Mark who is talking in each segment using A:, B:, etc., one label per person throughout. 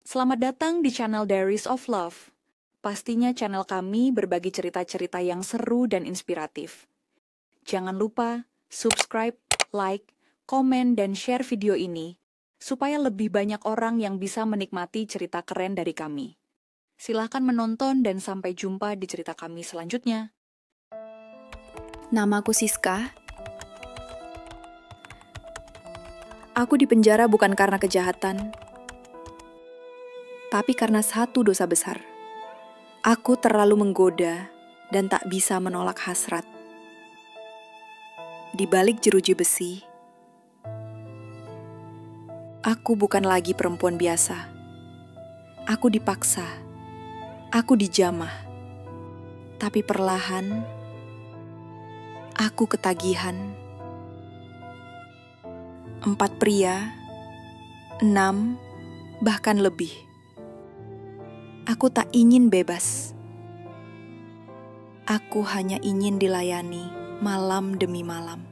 A: Selamat datang di channel Diaries of Love. Pastinya channel kami berbagi cerita-cerita yang seru dan inspiratif. Jangan lupa subscribe, like, komen, dan share video ini supaya lebih banyak orang yang bisa menikmati cerita keren dari kami. Silahkan menonton dan sampai jumpa di cerita kami selanjutnya.
B: Namaku Siska. Aku dipenjara bukan karena kejahatan, tapi karena satu dosa besar. Aku terlalu menggoda dan tak bisa menolak hasrat. Di balik jeruji besi, aku bukan lagi perempuan biasa. Aku dipaksa, aku dijamah, tapi perlahan aku ketagihan. 4 pria, 6, bahkan lebih. Aku tak ingin bebas. Aku hanya ingin dilayani malam demi malam.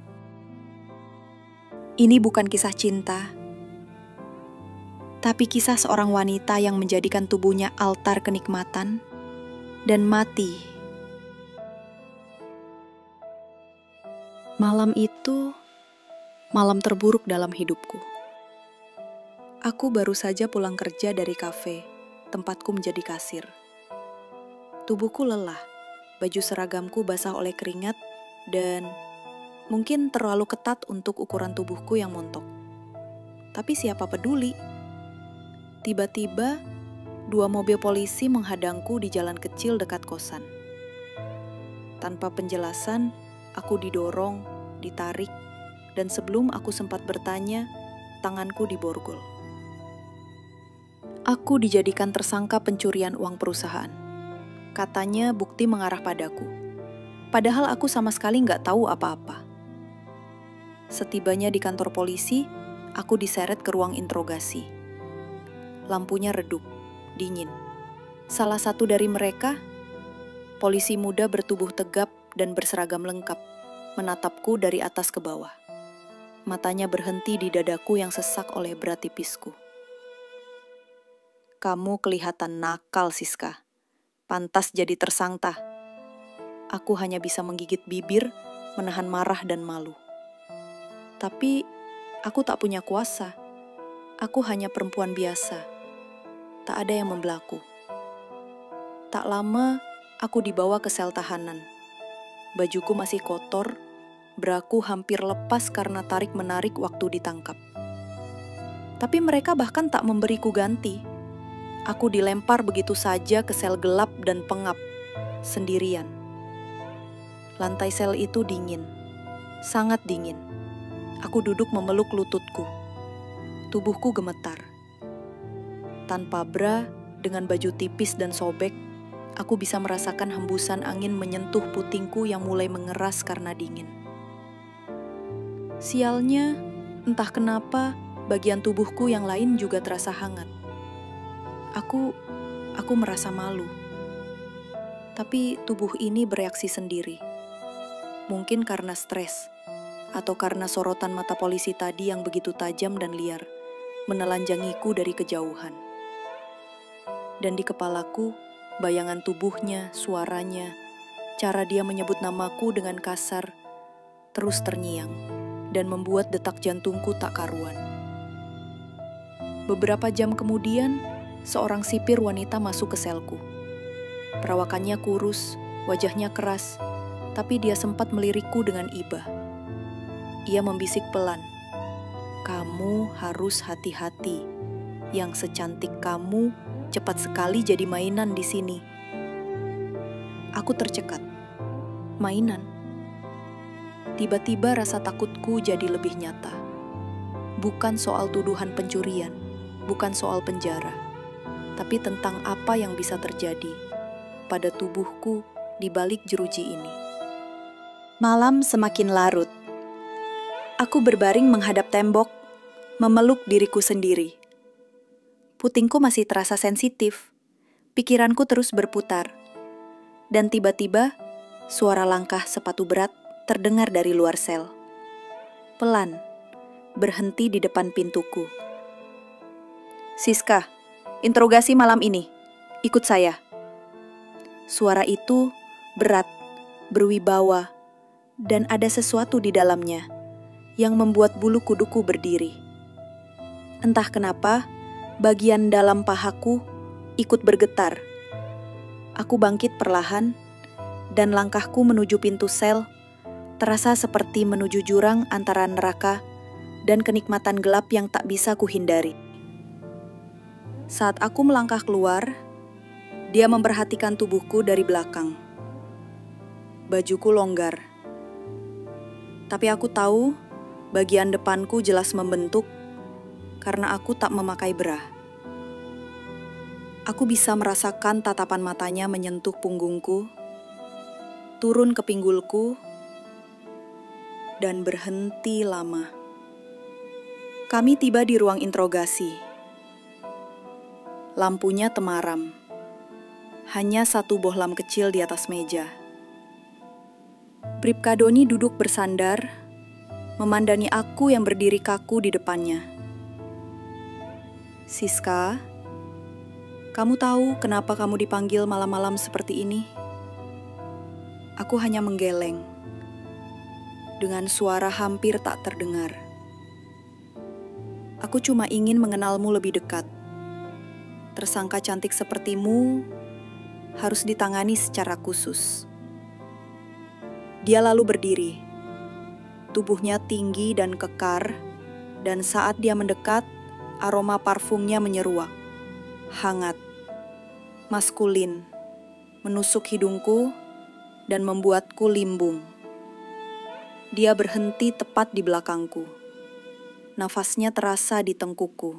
B: Ini bukan kisah cinta, tapi kisah seorang wanita yang menjadikan tubuhnya altar kenikmatan dan mati. Malam itu malam terburuk dalam hidupku. Aku baru saja pulang kerja dari kafe, tempatku menjadi kasir. Tubuhku lelah, baju seragamku basah oleh keringat, dan mungkin terlalu ketat untuk ukuran tubuhku yang montok. Tapi siapa peduli? Tiba-tiba, 2 mobil polisi menghadangku di jalan kecil dekat kosan. Tanpa penjelasan, aku didorong, ditarik, dan sebelum aku sempat bertanya, tanganku diborgol. Aku dijadikan tersangka pencurian uang perusahaan. Katanya bukti mengarah padaku. Padahal aku sama sekali nggak tahu apa-apa. Setibanya di kantor polisi, aku diseret ke ruang interogasi. Lampunya redup, dingin. Salah satu dari mereka, polisi muda bertubuh tegap dan berseragam lengkap, menatapku dari atas ke bawah. Matanya berhenti di dadaku yang sesak oleh berat tipisku. Kamu kelihatan nakal, Siska. Pantas jadi tersangka. Aku hanya bisa menggigit bibir, menahan marah dan malu. Tapi, aku tak punya kuasa. Aku hanya perempuan biasa. Tak ada yang membelaku. Tak lama, aku dibawa ke sel tahanan. Bajuku masih kotor, beraku hampir lepas karena tarik-menarik waktu ditangkap. Tapi mereka bahkan tak memberiku ganti. Aku dilempar begitu saja ke sel gelap dan pengap, sendirian. Lantai sel itu dingin, sangat dingin. Aku duduk memeluk lututku. Tubuhku gemetar. Tanpa bra, dengan baju tipis dan sobek, aku bisa merasakan hembusan angin menyentuh putingku yang mulai mengeras karena dingin. Sialnya, entah kenapa, bagian tubuhku yang lain juga terasa hangat. Aku merasa malu. Tapi tubuh ini bereaksi sendiri. Mungkin karena stres, atau karena sorotan mata polisi tadi yang begitu tajam dan liar, menelanjangiku dari kejauhan. Dan di kepalaku, bayangan tubuhnya, suaranya, cara dia menyebut namaku dengan kasar, terus terngiang, dan membuat detak jantungku tak karuan. Beberapa jam kemudian, seorang sipir wanita masuk ke selku. Perawakannya kurus, wajahnya keras, tapi dia sempat melirikku dengan iba. Ia membisik pelan, "Kamu harus hati-hati. Yang secantik kamu cepat sekali jadi mainan di sini." Aku tercekat. Mainan? Tiba-tiba rasa takutku jadi lebih nyata. Bukan soal tuduhan pencurian, bukan soal penjara, tapi tentang apa yang bisa terjadi pada tubuhku di balik jeruji ini. Malam semakin larut. Aku berbaring menghadap tembok, memeluk diriku sendiri. Putingku masih terasa sensitif, pikiranku terus berputar. Dan tiba-tiba, suara langkah sepatu berat terdengar dari luar sel. Pelan, berhenti di depan pintuku. "Siska, Interogasi malam ini. Ikut saya. Suara itu berat, berwibawa, dan ada sesuatu di dalamnya yang membuat bulu kuduku berdiri. Entah kenapa, bagian dalam pahaku ikut bergetar. Aku bangkit perlahan, dan langkahku menuju pintu sel terasa seperti menuju jurang antara neraka dan kenikmatan gelap yang tak bisa kuhindari. Saat aku melangkah keluar, dia memperhatikan tubuhku dari belakang. Bajuku longgar. Tapi aku tahu bagian depanku jelas membentuk karena aku tak memakai bra. Aku bisa merasakan tatapan matanya menyentuh punggungku, turun ke pinggulku, dan berhenti lama. Kami tiba di ruang interogasi. Lampunya temaram. Hanya satu bohlam kecil di atas meja. Bribka Doni duduk bersandar, memandangi aku yang berdiri kaku di depannya. Siska, kamu tahu kenapa kamu dipanggil malam-malam seperti ini? Aku hanya menggeleng, dengan suara hampir tak terdengar. Aku cuma ingin mengenalmu lebih dekat. Tersangka cantik sepertimu harus ditangani secara khusus. Dia lalu berdiri. Tubuhnya tinggi dan kekar, dan saat dia mendekat, aroma parfumnya menyeruak. Hangat, maskulin, menusuk hidungku, dan membuatku limbung. Dia berhenti tepat di belakangku. Nafasnya terasa di tengkukku.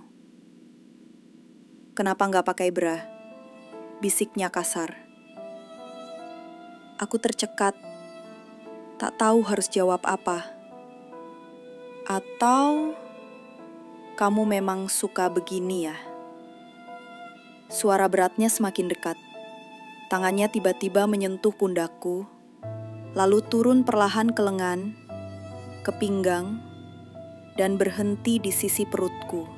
B: Kenapa nggak pakai bra? Bisiknya kasar. Aku tercekat, tak tahu harus jawab apa. Atau kamu memang suka begini ya? Suara beratnya semakin dekat. Tangannya tiba-tiba menyentuh pundakku, lalu turun perlahan ke lengan, ke pinggang, dan berhenti di sisi perutku.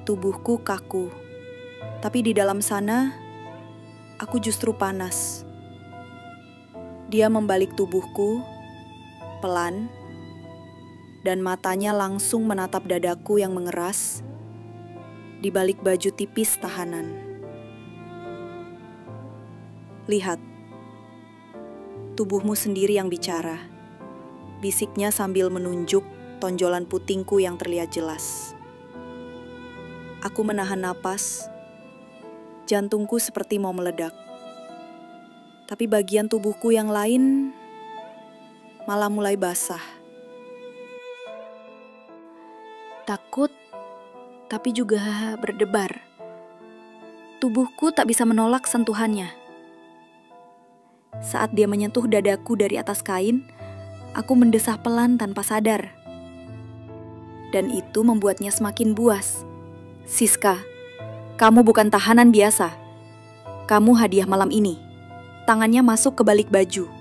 B: Tubuhku kaku, tapi di dalam sana, aku justru panas. Dia membalik tubuhku, pelan, dan matanya langsung menatap dadaku yang mengeras di balik baju tipis tahanan. Lihat, tubuhmu sendiri yang bicara, bisiknya sambil menunjuk tonjolan putingku yang terlihat jelas. Aku menahan napas, jantungku seperti mau meledak. Tapi bagian tubuhku yang lain malah mulai basah. Takut, tapi juga berdebar. Tubuhku tak bisa menolak sentuhannya. Saat dia menyentuh dadaku dari atas kain, aku mendesah pelan tanpa sadar. Dan itu membuatnya semakin buas. Siska, kamu bukan tahanan biasa. Kamu hadiah malam ini. Tangannya masuk ke balik baju,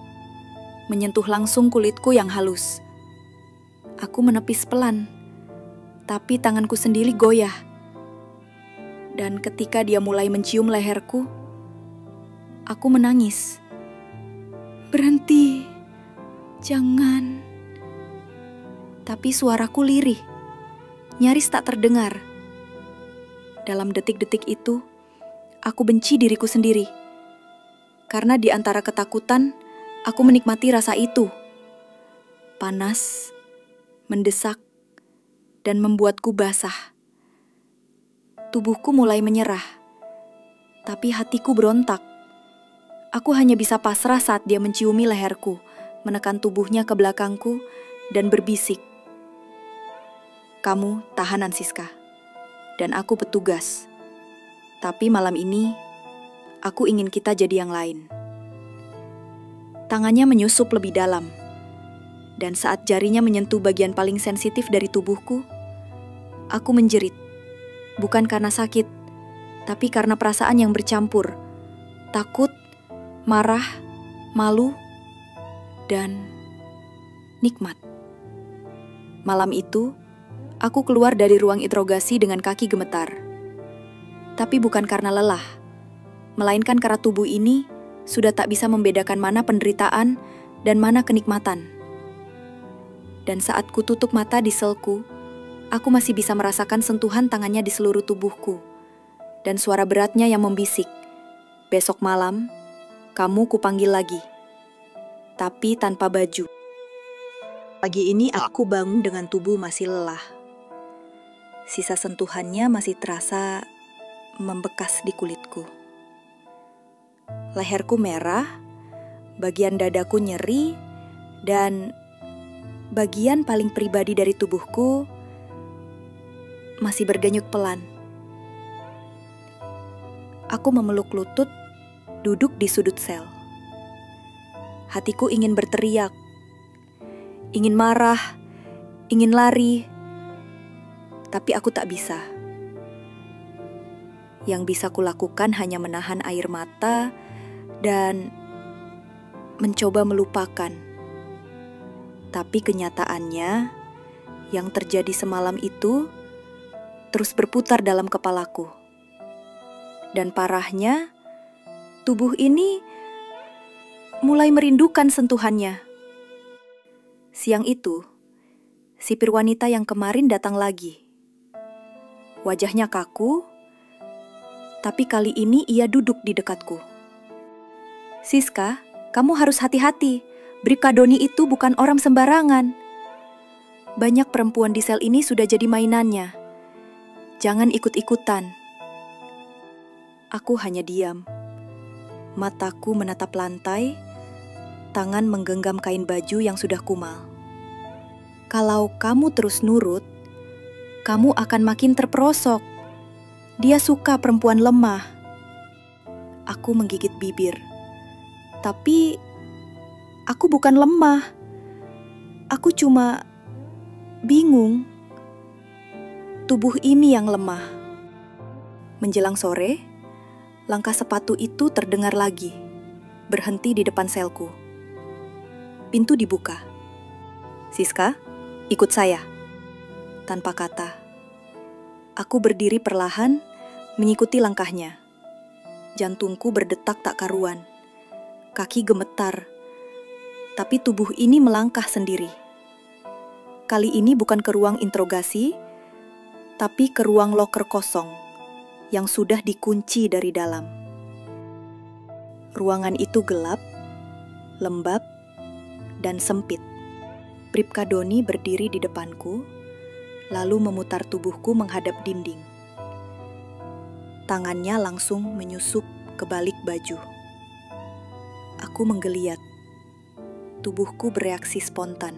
B: menyentuh langsung kulitku yang halus. Aku menepis pelan, tapi tanganku sendiri goyah. Dan ketika dia mulai mencium leherku, aku menangis. Berhenti, jangan. Tapi suaraku lirih, nyaris tak terdengar. Dalam detik-detik itu, aku benci diriku sendiri. Karena di antara ketakutan, aku menikmati rasa itu. Panas, mendesak, dan membuatku basah. Tubuhku mulai menyerah, tapi hatiku berontak. Aku hanya bisa pasrah saat dia menciumi leherku, menekan tubuhnya ke belakangku, dan berbisik. Kamu tahanan, Siska, dan aku petugas. Tapi malam ini, aku ingin kita jadi yang lain. Tangannya menyusup lebih dalam, dan saat jarinya menyentuh bagian paling sensitif dari tubuhku, aku menjerit. Bukan karena sakit, tapi karena perasaan yang bercampur. Takut, marah, malu, dan nikmat. Malam itu, aku keluar dari ruang interogasi dengan kaki gemetar. Tapi bukan karena lelah, melainkan karena tubuh ini sudah tak bisa membedakan mana penderitaan dan mana kenikmatan. Dan saat ku tutup mata di selku, aku masih bisa merasakan sentuhan tangannya di seluruh tubuhku, dan suara beratnya yang membisik, "Besok malam, kamu kupanggil lagi." Tapi tanpa baju. Pagi ini aku bangun dengan tubuh masih lelah. Sisa sentuhannya masih terasa membekas di kulitku. Leherku merah, bagian dadaku nyeri, dan bagian paling pribadi dari tubuhku masih bergenyuk pelan. Aku memeluk lutut, duduk di sudut sel. Hatiku ingin berteriak, ingin marah, ingin lari, tapi aku tak bisa. Yang bisa kulakukan hanya menahan air mata dan mencoba melupakan. Tapi kenyataannya, yang terjadi semalam itu terus berputar dalam kepalaku. Dan parahnya, tubuh ini mulai merindukan sentuhannya. Siang itu, sipir wanita yang kemarin datang lagi. Wajahnya kaku, tapi kali ini ia duduk di dekatku. "Siska, kamu harus hati-hati. Bribka Doni itu bukan orang sembarangan. Banyak perempuan di sel ini sudah jadi mainannya. Jangan ikut-ikutan." Aku hanya diam. Mataku menatap lantai, tangan menggenggam kain baju yang sudah kumal. "Kalau kamu terus nurut, kamu akan makin terperosok. Dia suka perempuan lemah." Aku menggigit bibir. Tapi aku bukan lemah. Aku cuma bingung. Tubuh ini yang lemah. Menjelang sore, langkah sepatu itu terdengar lagi, berhenti di depan selku. Pintu dibuka. "Siska, ikut saya." Tanpa kata. Aku berdiri perlahan, mengikuti langkahnya. Jantungku berdetak tak karuan. Kaki gemetar. Tapi tubuh ini melangkah sendiri. Kali ini bukan ke ruang interogasi, tapi ke ruang loker kosong yang sudah dikunci dari dalam. Ruangan itu gelap, lembab, dan sempit. Bribka Doni berdiri di depanku, lalu memutar tubuhku menghadap dinding. Tangannya langsung menyusup ke balik baju. Aku menggeliat. Tubuhku bereaksi spontan.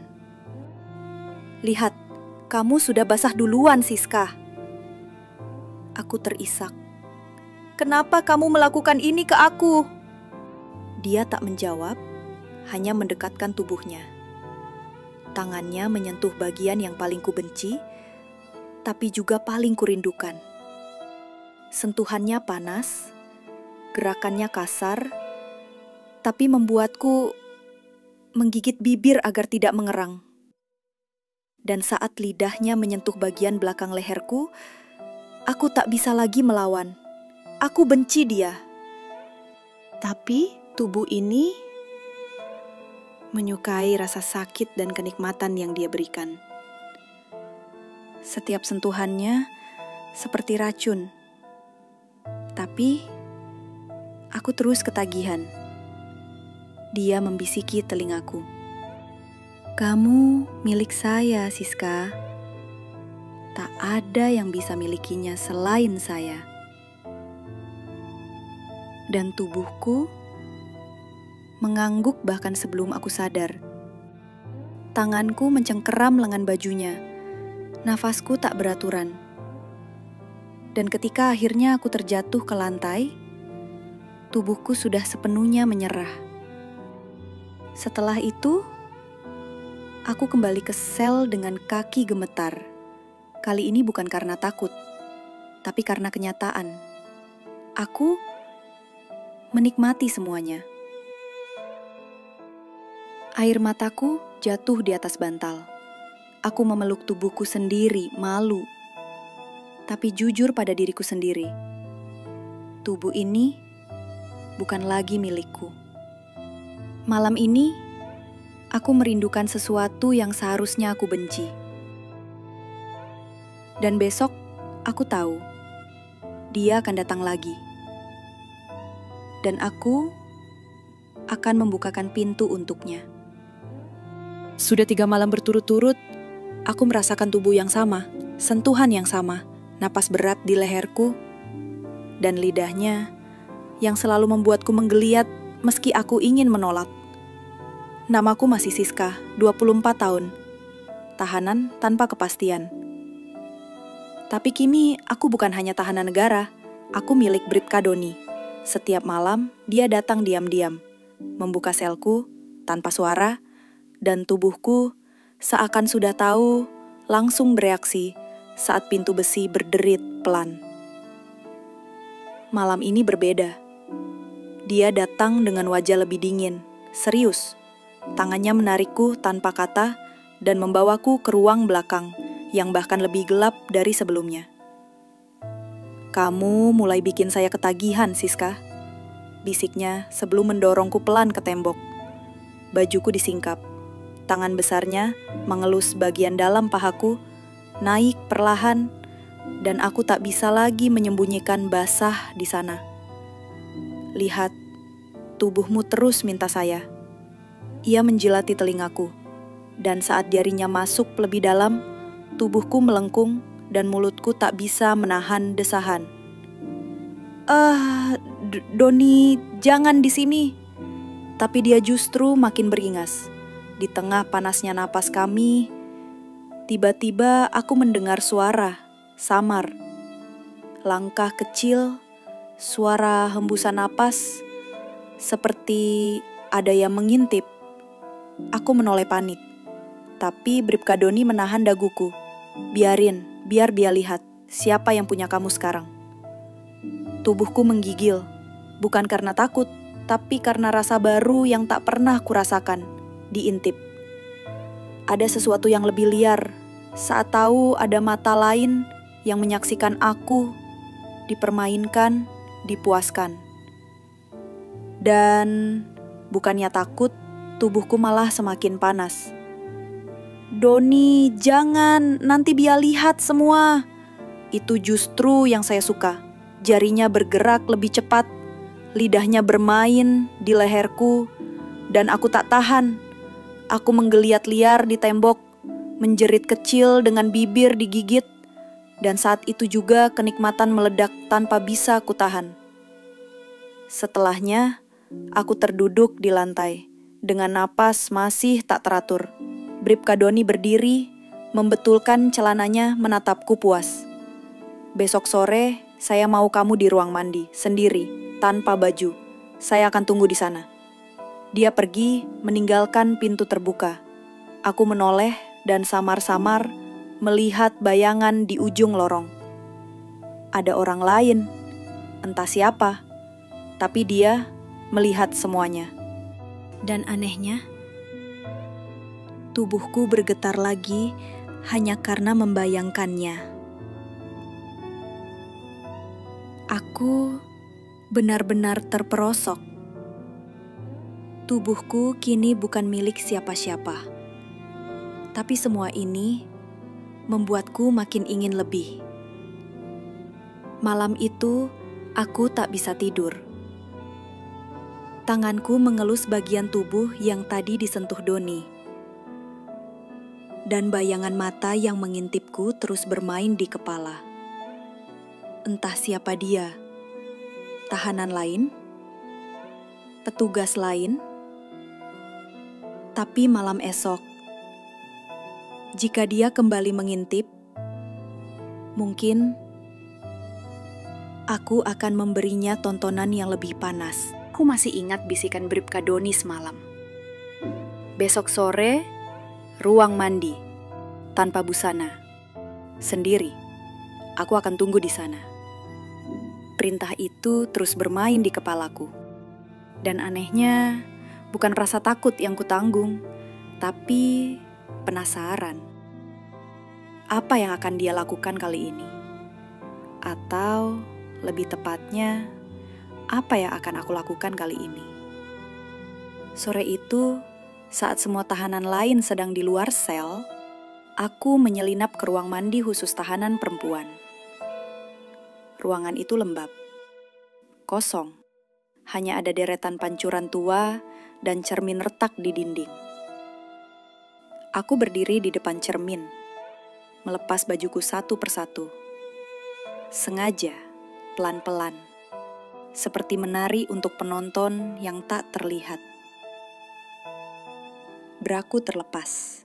B: "Lihat, kamu sudah basah duluan, Siska." Aku terisak. "Kenapa kamu melakukan ini ke aku?" Dia tak menjawab, hanya mendekatkan tubuhnya. Tangannya menyentuh bagian yang paling kubenci, tapi juga paling kurindukan. Sentuhannya panas, gerakannya kasar, tapi membuatku menggigit bibir agar tidak mengerang. Dan saat lidahnya menyentuh bagian belakang leherku, aku tak bisa lagi melawan. Aku benci dia. Tapi tubuh ini menyukai rasa sakit dan kenikmatan yang dia berikan. Setiap sentuhannya seperti racun. Tapi aku terus ketagihan. Dia membisiki telingaku. "Kamu milik saya, Siska. Tak ada yang bisa milikinya selain saya." Dan tubuhku mengangguk bahkan sebelum aku sadar. Tanganku mencengkeram lengan bajunya. Nafasku tak beraturan. Dan ketika akhirnya aku terjatuh ke lantai, tubuhku sudah sepenuhnya menyerah. Setelah itu, aku kembali ke sel dengan kaki gemetar. Kali ini bukan karena takut, tapi karena kenyataan. Aku menikmati semuanya. Air mataku jatuh di atas bantal. Aku memeluk tubuhku sendiri, malu. Tapi jujur pada diriku sendiri. Tubuh ini bukan lagi milikku. Malam ini, aku merindukan sesuatu yang seharusnya aku benci. Dan besok, aku tahu, dia akan datang lagi. Dan aku akan membukakan pintu untuknya. Sudah 3 malam berturut-turut, aku merasakan tubuh yang sama, sentuhan yang sama, napas berat di leherku, dan lidahnya yang selalu membuatku menggeliat meski aku ingin menolak. Namaku masih Siska, 24 tahun. Tahanan tanpa kepastian. Tapi kini aku bukan hanya tahanan negara, aku milik Bripka Doni. Setiap malam dia datang diam-diam, membuka selku tanpa suara, dan tubuhku seakan sudah tahu langsung bereaksi saat pintu besi berderit pelan. Malam ini berbeda. Dia datang dengan wajah lebih dingin, serius. Tangannya menarikku tanpa kata dan membawaku ke ruang belakang yang bahkan lebih gelap dari sebelumnya. "Kamu mulai bikin saya ketagihan, Siska," bisiknya sebelum mendorongku pelan ke tembok. Bajuku disingkap. Tangan besarnya mengelus bagian dalam pahaku, naik perlahan, dan aku tak bisa lagi menyembunyikan basah di sana. "Lihat, tubuhmu terus minta saya." Ia menjilati telingaku, dan saat jarinya masuk lebih dalam, tubuhku melengkung dan mulutku tak bisa menahan desahan. Doni, jangan di sini." Tapi dia justru makin beringas. Di tengah panasnya napas kami, tiba-tiba aku mendengar suara, samar. Langkah kecil, suara hembusan napas, seperti ada yang mengintip. Aku menoleh panik, tapi Bripka Doni menahan daguku. Biar dia lihat siapa yang punya kamu sekarang." Tubuhku menggigil, bukan karena takut, tapi karena rasa baru yang tak pernah kurasakan, diintip. Ada sesuatu yang lebih liar saat tahu ada mata lain yang menyaksikan aku dipermainkan, dipuaskan. Dan bukannya takut, tubuhku malah semakin panas. "Doni, jangan, nanti dia lihat semua." Itu justru yang saya suka. Jarinya bergerak lebih cepat, lidahnya bermain di leherku, dan aku tak tahan. Aku menggeliat liar di tembok, menjerit kecil dengan bibir digigit, dan saat itu juga kenikmatan meledak tanpa bisa kutahan. Setelahnya, aku terduduk di lantai. Dengan napas masih tak teratur, Bripka Doni berdiri, membetulkan celananya menatapku puas. "Besok sore, saya mau kamu di ruang mandi, sendiri, tanpa baju. Saya akan tunggu di sana." Dia pergi, meninggalkan pintu terbuka. Aku menoleh dan samar-samar melihat bayangan di ujung lorong. Ada orang lain, entah siapa, tapi dia melihat semuanya. Dan anehnya, tubuhku bergetar lagi hanya karena membayangkannya. Aku benar-benar terperosok. Tubuhku kini bukan milik siapa-siapa. Tapi semua ini membuatku makin ingin lebih. Malam itu, aku tak bisa tidur. Tanganku mengelus bagian tubuh yang tadi disentuh Doni. Dan bayangan mata yang mengintipku terus bermain di kepala. Entah siapa dia. Tahanan lain? Petugas lain? Tapi malam esok, jika dia kembali mengintip, mungkin aku akan memberinya tontonan yang lebih panas. Aku masih ingat bisikan Bripka Doni semalam. "Besok sore, ruang mandi, tanpa busana, sendiri. Aku akan tunggu di sana." Perintah itu terus bermain di kepalaku. Dan anehnya, bukan rasa takut yang kutanggung, tapi penasaran. Apa yang akan dia lakukan kali ini? Atau lebih tepatnya, apa yang akan aku lakukan kali ini. Sore itu, saat semua tahanan lain sedang di luar sel, aku menyelinap ke ruang mandi khusus tahanan perempuan. Ruangan itu lembab, kosong. Hanya ada deretan pancuran tua dan cermin retak di dinding. Aku berdiri di depan cermin, melepas bajuku satu persatu. Sengaja, pelan-pelan, seperti menari untuk penonton yang tak terlihat. Braku terlepas,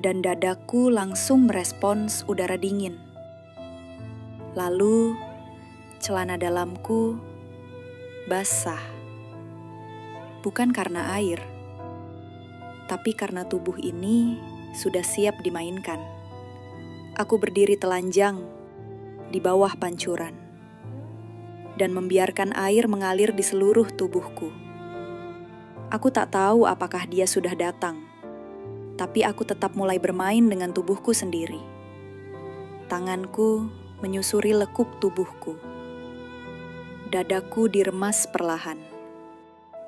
B: dan dadaku langsung merespons udara dingin. Lalu, celana dalamku basah, bukan karena air, tapi karena tubuh ini sudah siap dimainkan. Aku berdiri telanjang di bawah pancuran dan membiarkan air mengalir di seluruh tubuhku. Aku tak tahu apakah dia sudah datang, tapi aku tetap mulai bermain dengan tubuhku sendiri. Tanganku menyusuri lekuk tubuhku. Dadaku diremas perlahan.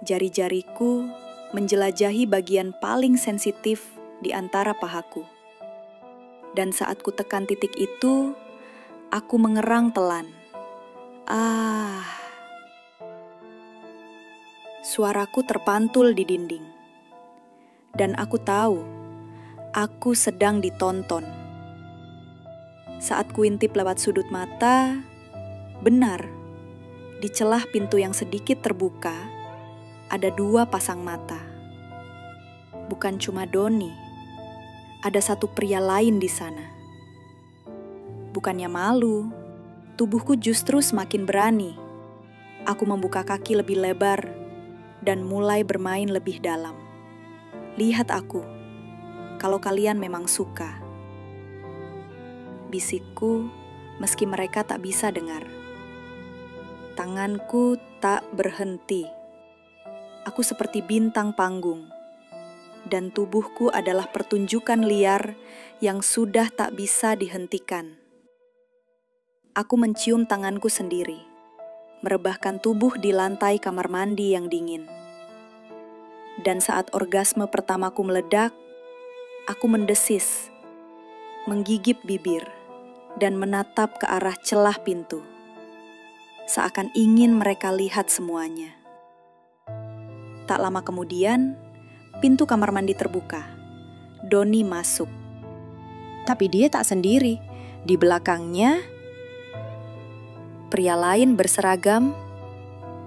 B: Jari-jariku menjelajahi bagian paling sensitif di antara pahaku. Dan saat ku tekan titik itu, aku mengerang telan. Suaraku terpantul di dinding. Dan aku tahu, aku sedang ditonton. Saat kuintip lewat sudut mata, benar, di celah pintu yang sedikit terbuka, ada 2 pasang mata. Bukan cuma Doni, ada satu pria lain di sana. Bukannya malu, tubuhku justru semakin berani. Aku membuka kaki lebih lebar dan mulai bermain lebih dalam. Lihat aku, kalau kalian memang suka. Bisikku, meski mereka tak bisa dengar. Tanganku tak berhenti. Aku seperti bintang panggung, dan tubuhku adalah pertunjukan liar yang sudah tak bisa dihentikan. Aku mencium tanganku sendiri, merebahkan tubuh di lantai kamar mandi yang dingin. Dan saat orgasme pertamaku meledak, aku mendesis, menggigit bibir, dan menatap ke arah celah pintu. Seakan ingin mereka lihat semuanya. Tak lama kemudian, pintu kamar mandi terbuka. Doni masuk. Tapi dia tak sendiri. Di belakangnya, pria lain berseragam,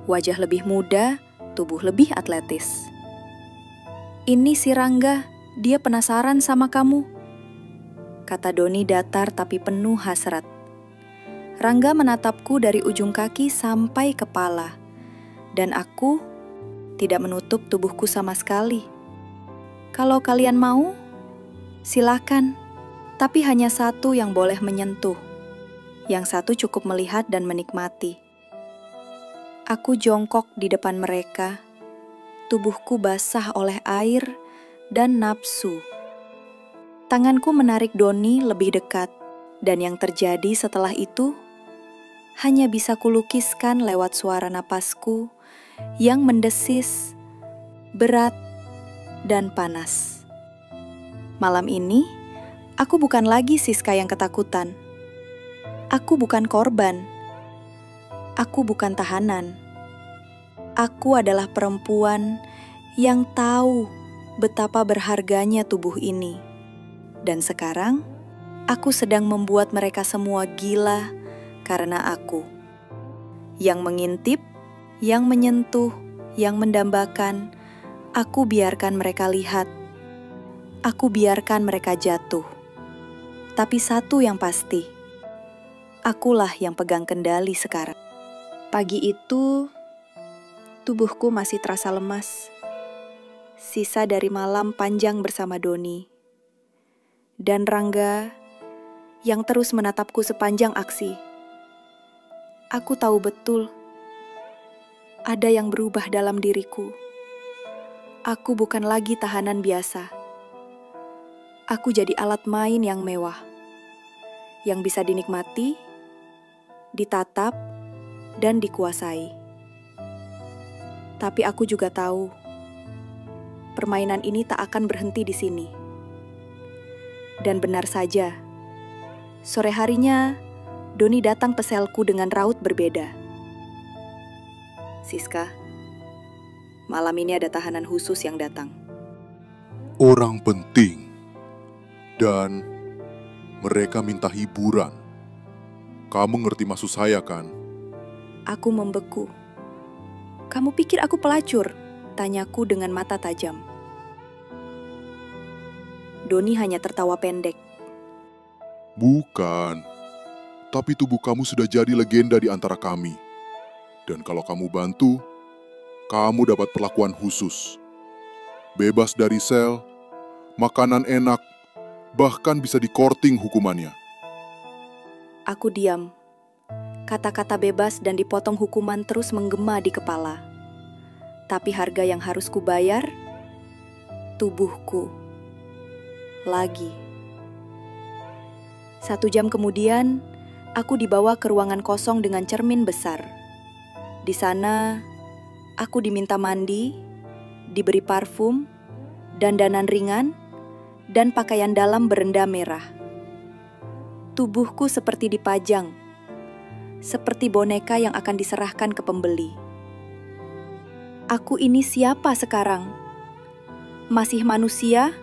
B: wajah lebih muda, tubuh lebih atletis. Ini si Rangga, dia penasaran sama kamu, kata Doni datar tapi penuh hasrat. Rangga menatapku dari ujung kaki sampai kepala, dan aku tidak menutup tubuhku sama sekali. Kalau kalian mau, silakan, tapi hanya satu yang boleh menyentuh. Yang satu cukup melihat dan menikmati. Aku jongkok di depan mereka, tubuhku basah oleh air dan nafsu. Tanganku menarik Doni lebih dekat, dan yang terjadi setelah itu hanya bisa kulukiskan lewat suara napasku yang mendesis, berat, dan panas. Malam ini, aku bukan lagi Siska yang ketakutan. Aku bukan korban. Aku bukan tahanan. Aku adalah perempuan yang tahu betapa berharganya tubuh ini. Dan sekarang, aku sedang membuat mereka semua gila karena aku. Yang mengintip, yang menyentuh, yang mendambakan, aku biarkan mereka lihat. Aku biarkan mereka jatuh. Tapi satu yang pasti, akulah yang pegang kendali sekarang. Pagi itu, tubuhku masih terasa lemas. Sisa dari malam panjang bersama Doni. Dan Rangga yang terus menatapku sepanjang aksi. Aku tahu betul, ada yang berubah dalam diriku. Aku bukan lagi tahanan biasa. Aku jadi alat main yang mewah, yang bisa dinikmati, ditatap, dan dikuasai. Tapi aku juga tahu, permainan ini tak akan berhenti di sini. Dan benar saja, sore harinya Doni datang peselku dengan raut berbeda. Siska, malam ini ada tahanan khusus yang datang.
C: Orang penting. Dan mereka minta hiburan. Kamu ngerti maksud saya kan?
B: Aku membeku. Kamu pikir aku pelacur? Tanyaku dengan mata tajam. Doni hanya tertawa pendek.
C: Bukan. Tapi tubuh kamu sudah jadi legenda di antara kami. Dan kalau kamu bantu, kamu dapat perlakuan khusus. Bebas dari sel, makanan enak, bahkan bisa di-korting hukumannya.
B: Aku diam. Kata-kata bebas dan dipotong hukuman terus menggema di kepala. Tapi harga yang harus kubayar, tubuhku. Lagi. 1 jam kemudian, aku dibawa ke ruangan kosong dengan cermin besar. Di sana, aku diminta mandi, diberi parfum, dandanan ringan, dan pakaian dalam berenda merah. Tubuhku seperti dipajang, seperti boneka yang akan diserahkan ke pembeli. Aku ini siapa sekarang? Masih manusia?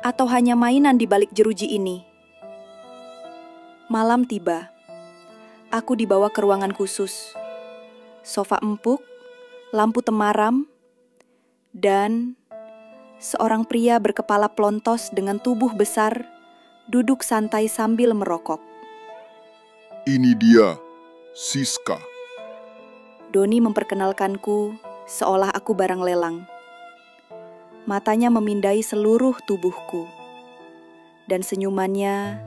B: Atau hanya mainan di balik jeruji ini? Malam tiba. Aku dibawa ke ruangan khusus. Sofa empuk, lampu temaram, dan seorang pria berkepala plontos dengan tubuh besar duduk santai sambil merokok.
C: Ini dia, Siska.
B: Doni memperkenalkanku seolah aku barang lelang. Matanya memindai seluruh tubuhku, dan senyumannya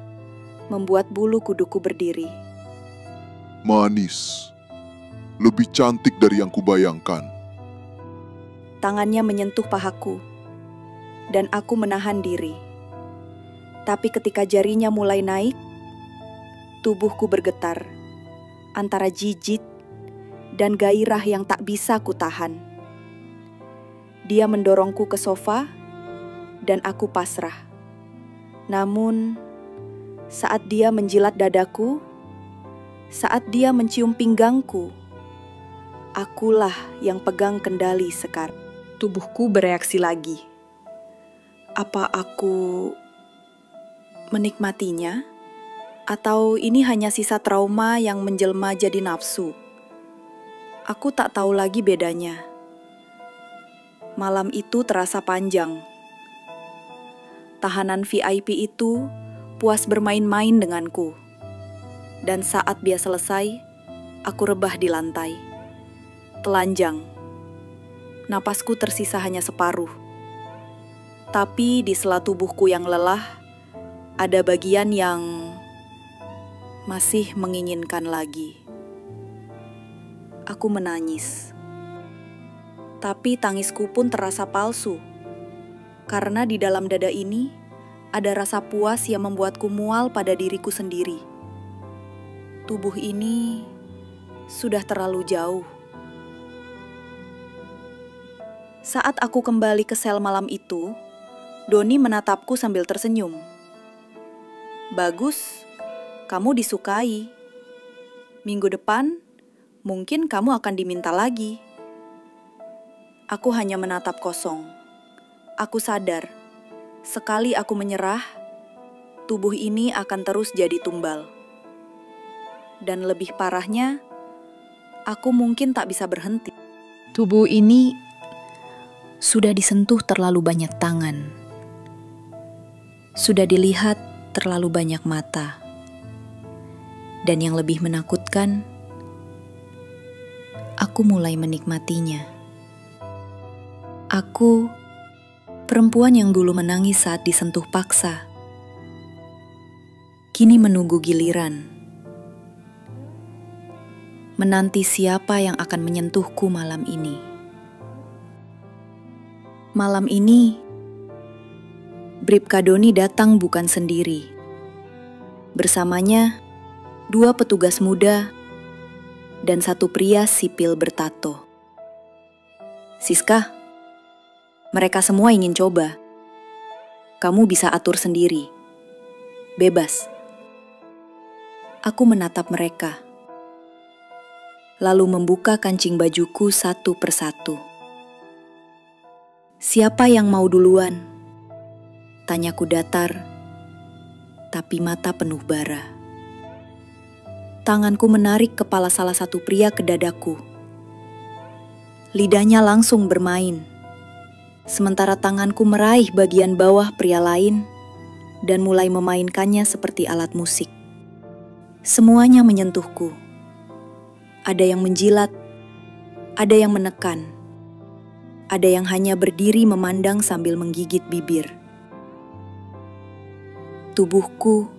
B: membuat bulu kuduku berdiri.
C: Manis. Lebih cantik dari yang kubayangkan.
B: Tangannya menyentuh pahaku, dan aku menahan diri. Tapi ketika jarinya mulai naik, tubuhku bergetar antara jijik dan gairah yang tak bisa kutahan. Dia mendorongku ke sofa, dan aku pasrah. Namun, saat dia menjilat dadaku, saat dia mencium pinggangku, akulah yang pegang kendali sekarang. Tubuhku bereaksi lagi. Apa aku menikmatinya? Atau ini hanya sisa trauma yang menjelma jadi nafsu? Aku tak tahu lagi bedanya. Malam itu terasa panjang. Tahanan VIP itu puas bermain-main denganku. Dan saat dia selesai, aku rebah di lantai. Telanjang. Napasku tersisa hanya separuh. Tapi di sela tubuhku yang lelah, ada bagian yang masih menginginkan lagi. Aku menangis. Tapi tangisku pun terasa palsu. Karena di dalam dada ini ada rasa puas yang membuatku mual pada diriku sendiri. Tubuh ini sudah terlalu jauh. Saat aku kembali ke sel malam itu, Doni menatapku sambil tersenyum. Bagus, kamu disukai. Minggu depan, mungkin kamu akan diminta lagi. Aku hanya menatap kosong. Aku sadar, sekali aku menyerah, tubuh ini akan terus jadi tumbal. Dan lebih parahnya, aku mungkin tak bisa berhenti.
A: Tubuh ini sudah disentuh terlalu banyak tangan. Sudah dilihat terlalu banyak mata. Dan yang lebih menakutkan, aku mulai menikmatinya. Aku, perempuan yang dulu menangis saat disentuh paksa, kini menunggu giliran. Menanti siapa yang akan menyentuhku malam ini. Malam ini, Bribka Doni datang bukan sendiri. Bersamanya, 2 petugas muda
B: dan satu pria sipil bertato. Siska, mereka semua ingin coba. Kamu bisa atur sendiri. Bebas. Aku menatap mereka, lalu membuka kancing bajuku satu persatu. Siapa yang mau duluan? Tanyaku datar, tapi mata penuh bara. Tanganku menarik kepala salah satu pria ke dadaku. Lidahnya langsung bermain, sementara tanganku meraih bagian bawah pria lain dan mulai memainkannya seperti alat musik. Semuanya menyentuhku. Ada yang menjilat, ada yang menekan, ada yang hanya berdiri memandang sambil menggigit bibir. Tubuhku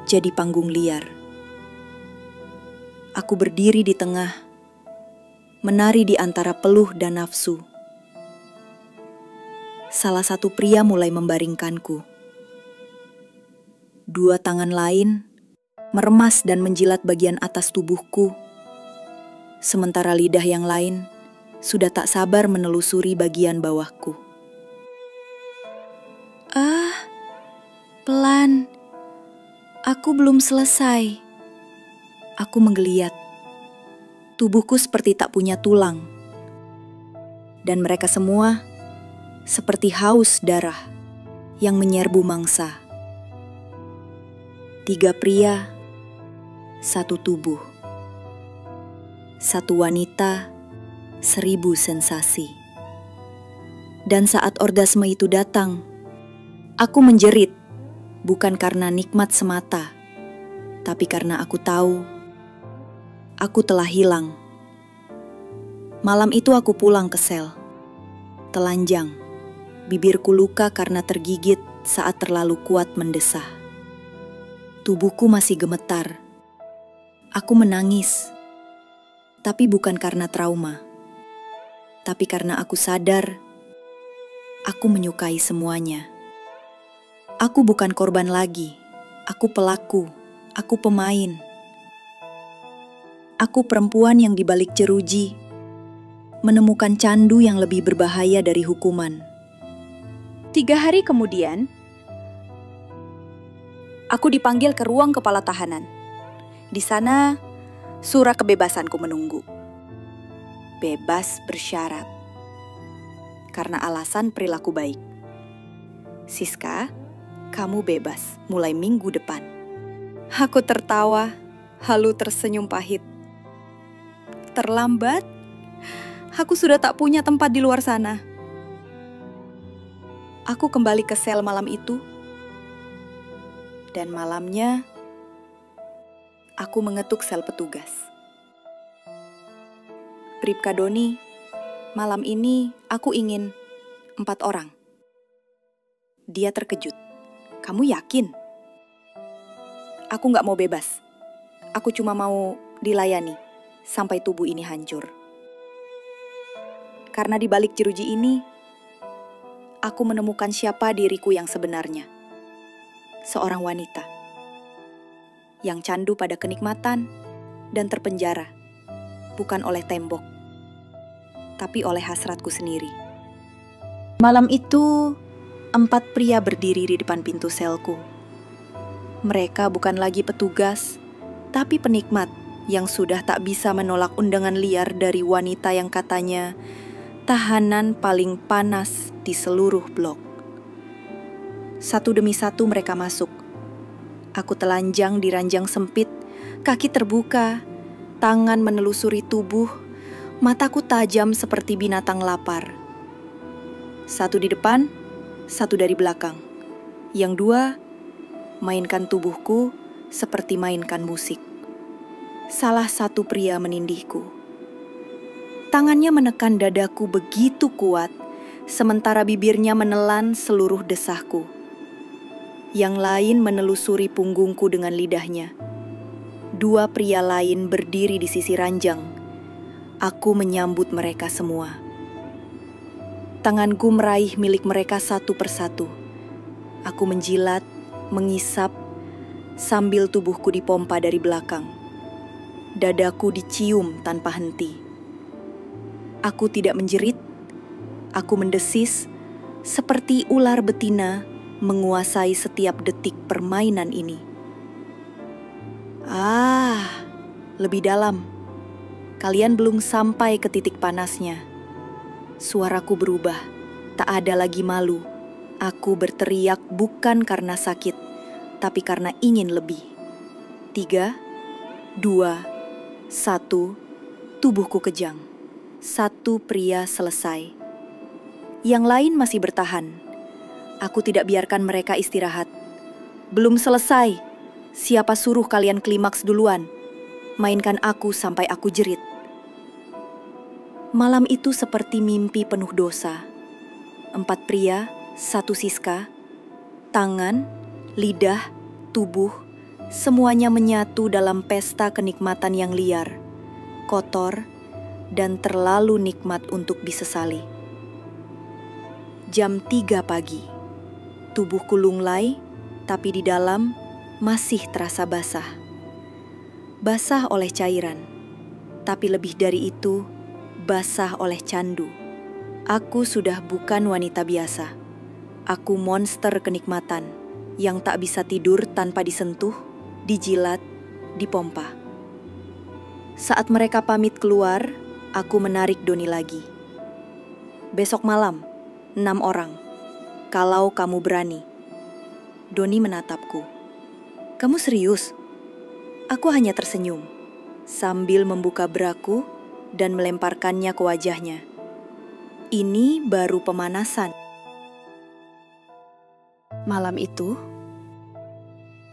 B: jadi panggung liar. Aku berdiri di tengah, menari di antara peluh dan nafsu. Salah satu pria mulai membaringkanku. Dua tangan lain meremas dan menjilat bagian atas tubuhku, sementara lidah yang lain sudah tak sabar menelusuri bagian bawahku. Pelan. Aku belum selesai. Aku menggeliat. Tubuhku seperti tak punya tulang. Dan mereka semua seperti haus darah yang menyerbu mangsa. 3 pria, 1 tubuh. 1 wanita, 1000 sensasi. Dan saat orgasme itu datang, aku menjerit, bukan karena nikmat semata, tapi karena aku tahu aku telah hilang. Malam itu aku pulang ke sel, telanjang, bibirku luka karena tergigit saat terlalu kuat mendesah. Tubuhku masih gemetar. Aku menangis, tapi bukan karena trauma, tapi karena aku sadar aku menyukai semuanya. Aku bukan korban lagi, aku pelaku, aku pemain. Aku perempuan yang dibalik jeruji, menemukan candu yang lebih berbahaya dari hukuman.
A: 3 hari kemudian,
B: Aku dipanggil ke ruang kepala tahanan. Di sana, surat kebebasanku menunggu. Bebas bersyarat. Karena alasan perilaku baik. Siska, kamu bebas mulai minggu depan. Aku tertawa, lalu tersenyum pahit. Terlambat? Aku sudah tak punya tempat di luar sana. Aku kembali ke sel malam itu. Dan malamnya, aku mengetuk sel petugas. Bribka Doni, malam ini aku ingin 4 orang. Dia terkejut. Kamu yakin? Aku gak mau bebas. Aku cuma mau dilayani sampai tubuh ini hancur. Karena di balik jeruji ini, aku menemukan siapa diriku yang sebenarnya. Seorang wanita yang candu pada kenikmatan dan terpenjara, bukan oleh tembok, tapi oleh hasratku sendiri. Malam itu, 4 pria berdiri di depan pintu selku. Mereka bukan lagi petugas, tapi penikmat yang sudah tak bisa menolak undangan liar dari wanita yang katanya tahanan paling panas di seluruh blok. Satu demi satu mereka masuk. Aku telanjang di ranjang sempit, kaki terbuka, tangan menelusuri tubuh, mataku tajam seperti binatang lapar. Satu di depan, satu dari belakang. Yang 2, mainkan tubuhku seperti mainkan musik. Salah satu pria menindihku. Tangannya menekan dadaku begitu kuat, sementara bibirnya menelan seluruh desahku. Yang lain menelusuri punggungku dengan lidahnya. 2 pria lain berdiri di sisi ranjang. Aku menyambut mereka semua. Tanganku meraih milik mereka satu persatu. Aku menjilat, mengisap, sambil tubuhku dipompa dari belakang. Dadaku dicium tanpa henti. Aku tidak menjerit, aku mendesis seperti ular betina menguasai setiap detik permainan ini. Lebih dalam. Kalian belum sampai ke titik panasnya. Suaraku berubah, tak ada lagi malu. Aku berteriak bukan karena sakit, tapi karena ingin lebih. 3, 2, 1, tubuhku kejang. Satu pria selesai. Yang lain masih bertahan. Aku tidak biarkan mereka istirahat. Belum selesai. Siapa suruh kalian klimaks duluan? Mainkan aku sampai aku jerit. Malam itu seperti mimpi penuh dosa. 4 pria, 1 Siska, tangan, lidah, tubuh, semuanya menyatu dalam pesta kenikmatan yang liar, kotor, dan terlalu nikmat untuk disesali. Jam 3 pagi, tubuhku lunglai, tapi di dalam masih terasa basah. Basah oleh cairan, tapi lebih dari itu, basah oleh candu. Aku sudah bukan wanita biasa. Aku monster kenikmatan yang tak bisa tidur tanpa disentuh, dijilat, dipompa. Saat mereka pamit keluar, aku menarik Doni lagi. Besok malam, 6 orang. Kalau kamu berani. Doni menatapku. Kamu serius? Aku hanya tersenyum sambil membuka braku dan melemparkannya ke wajahnya. Ini baru pemanasan. Malam itu,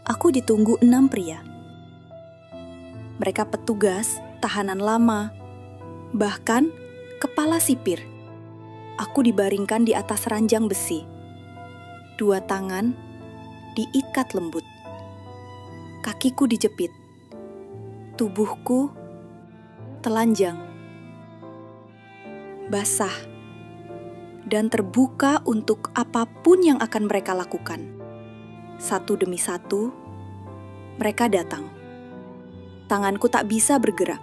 B: aku ditunggu 6 pria. Mereka petugas, tahanan lama, bahkan kepala sipir. Aku dibaringkan di atas ranjang besi. 2 tangan diikat lembut. Kakiku dijepit. Tubuhku telanjang, basah, dan terbuka untuk apapun yang akan mereka lakukan. Satu demi satu, mereka datang. Tanganku tak bisa bergerak,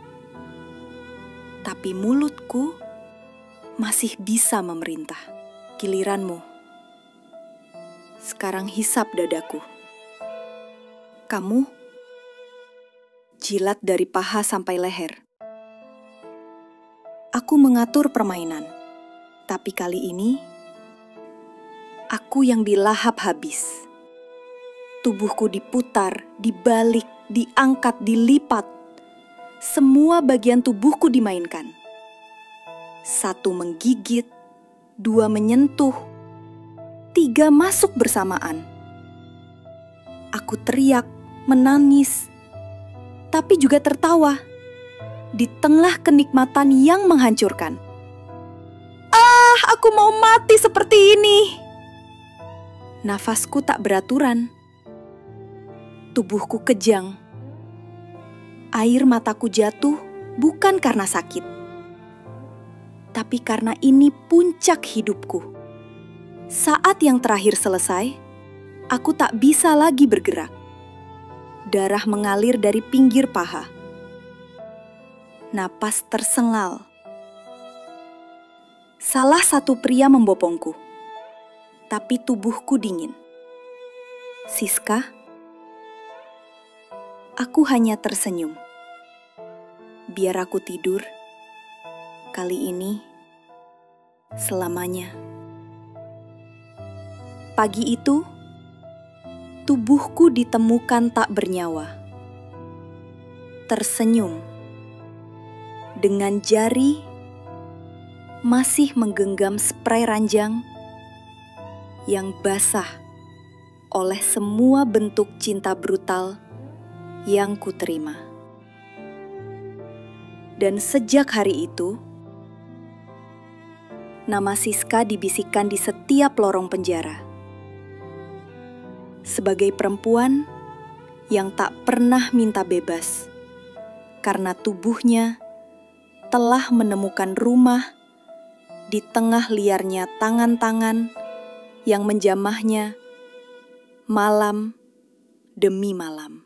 B: tapi mulutku masih bisa memerintah. Giliranmu. Sekarang hisap dadaku. Kamu jilat dari paha sampai leher. Aku mengatur permainan, tapi kali ini aku yang dilahap habis. Tubuhku diputar, dibalik, diangkat, dilipat. Semua bagian tubuhku dimainkan. 1 menggigit, 2 menyentuh, 3 masuk bersamaan. Aku teriak, menangis, tapi juga tertawa di tengah kenikmatan yang menghancurkan. Aku mau mati seperti ini. Nafasku tak beraturan. Tubuhku kejang. Air mataku jatuh bukan karena sakit, tapi karena ini puncak hidupku. Saat yang terakhir selesai, aku tak bisa lagi bergerak. Darah mengalir dari pinggir paha. Napas tersengal. Salah satu pria membopongku, tapi tubuhku dingin. Siska, aku hanya tersenyum. Biar aku tidur, kali ini selamanya. Pagi itu, tubuhku ditemukan tak bernyawa. Tersenyum. Dengan jari masih menggenggam spray ranjang yang basah oleh semua bentuk cinta brutal yang kuterima. Dan sejak hari itu, nama Siska dibisikkan di setiap lorong penjara. Sebagai perempuan yang tak pernah minta bebas, karena tubuhnya telah menemukan rumah di tengah liarnya tangan-tangan yang menjamahnya malam demi malam.